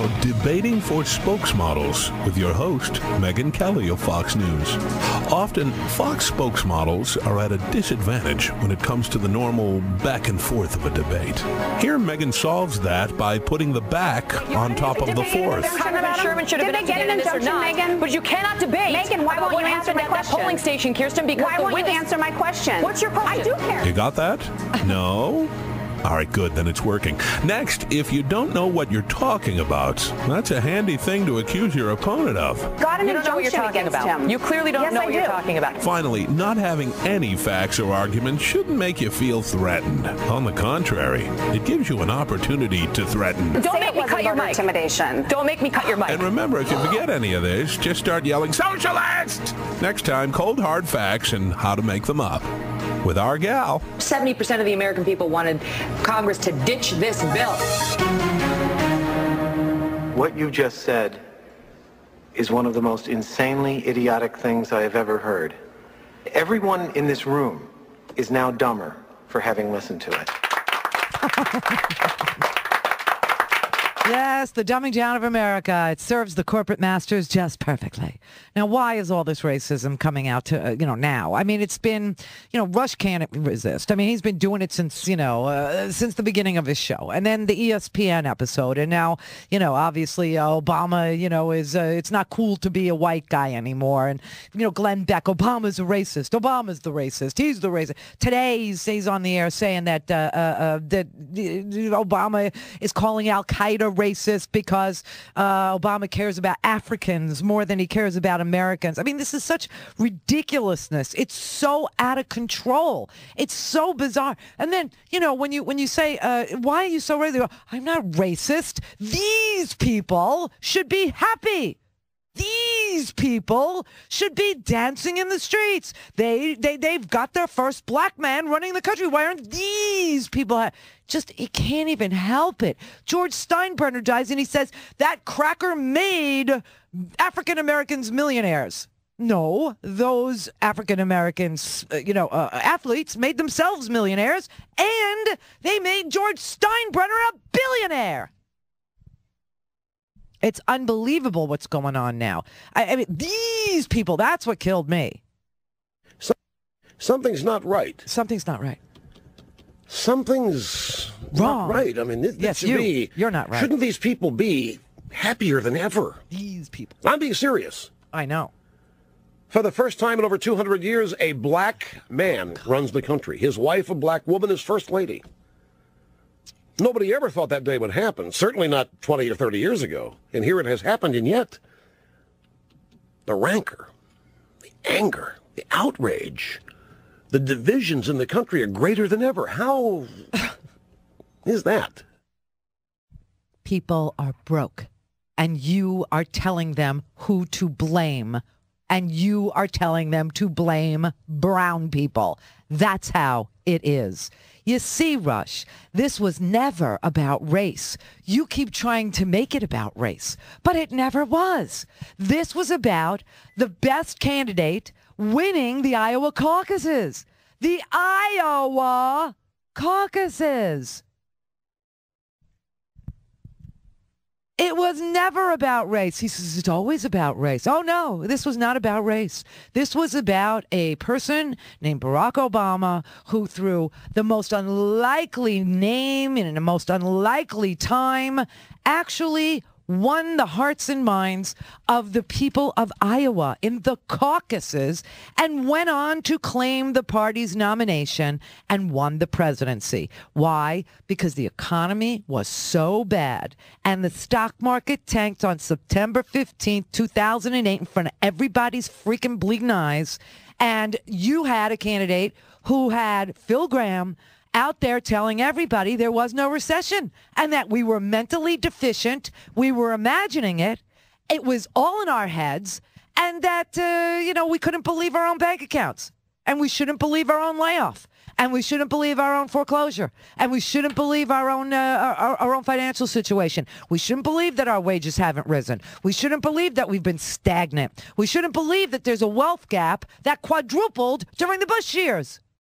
now Debating for Spokesmodels with your host, Megyn Kelly of Fox News. Often, Fox spokesmodels are at a disadvantage when it comes to the normal back and forth of a debate. Here, Megyn solves that by putting the back on top of the forth. Congressman Sherman should have been able to get this or not. Megyn? But you cannot debate. Megyn, why won't you answer my question? That polling station, Kirsten, because why won't you answer my question? What's your question? I do care. You got that? No? All right, good. Then it's working. Next, if you don't know what you're talking about, that's a handy thing to accuse your opponent of. Got an You don't know what you're injunction talking against about. him. You clearly don't Yes, know I what you're do. talking about. Finally, not having any facts or arguments shouldn't make you feel threatened. On the contrary, it gives you an opportunity to threaten. Don't Say make it me wasn't cut your voter mic. intimidation. Don't make me cut your mic. And remember, if you forget any of this, just start yelling, "Socialist!" Next time, cold hard facts and how to make them up. With our gal. 70% of the American people wanted Congress to ditch this bill. What you just said is one of the most insanely idiotic things I have ever heard. Everyone in this room is now dumber for having listened to it. Yes, the dumbing down of America. It serves the corporate masters just perfectly. Now, why is all this racism coming out to, now? I mean, it's been, Rush can't resist. I mean, he's been doing it since, since the beginning of his show. And then the ESPN episode. And now, obviously Obama, is, it's not cool to be a white guy anymore. And, Glenn Beck, Obama's a racist. Obama's the racist. He's the racist. Today, he's on the air saying that, that Obama is calling Al-Qaeda racist because Obama cares about Africans more than he cares about Americans. I mean, this is such ridiculousness. It's so out of control. It's so bizarre. And then, when you say, why are you so racist? I'm not racist. These people should be happy. These people should be dancing in the streets. They've got their first black man running the country. Why aren't these people he can't even help it. George Steinbrenner dies and he says that cracker made African Americans millionaires. No, those African Americans, athletes made themselves millionaires, and they made George Steinbrenner a billionaire. It's unbelievable what's going on now. I mean, these people, that's what killed me. Something's not right. Something's not right. Something's wrong. Not right. I mean, Yes, you're not right. Shouldn't these people be happier than ever? These people. I'm being serious. I know. For the first time in over 200 years, a black man runs the country. His wife, a black woman, is first lady. Nobody ever thought that day would happen, certainly not 20 or 30 years ago. And here it has happened, and yet the rancor, the anger, the outrage, the divisions in the country are greater than ever. How is that? People are broke, and you are telling them who to blame, and you are telling them to blame brown people. That's how it is. You see, Rush, this was never about race. You keep trying to make it about race, but it never was. This was about the best candidate winning the Iowa caucuses. The Iowa caucuses. It was never about race. He says it's always about race. Oh, no, this was not about race. This was about a person named Barack Obama who, through the most unlikely name and in the most unlikely time, actually won the hearts and minds of the people of Iowa in the caucuses and went on to claim the party's nomination and won the presidency. Why? Because the economy was so bad and the stock market tanked on September 15th, 2008 in front of everybody's freaking bleeding eyes. And you had a candidate who had Phil Gramm out there telling everybody there was no recession and that we were mentally deficient. We were imagining it. It was all in our heads, and that, we couldn't believe our own bank accounts, and we shouldn't believe our own layoff, and we shouldn't believe our own foreclosure, and we shouldn't believe our own financial situation. We shouldn't believe that our wages haven't risen. We shouldn't believe that we've been stagnant. We shouldn't believe that there's a wealth gap that quadrupled during the Bush years.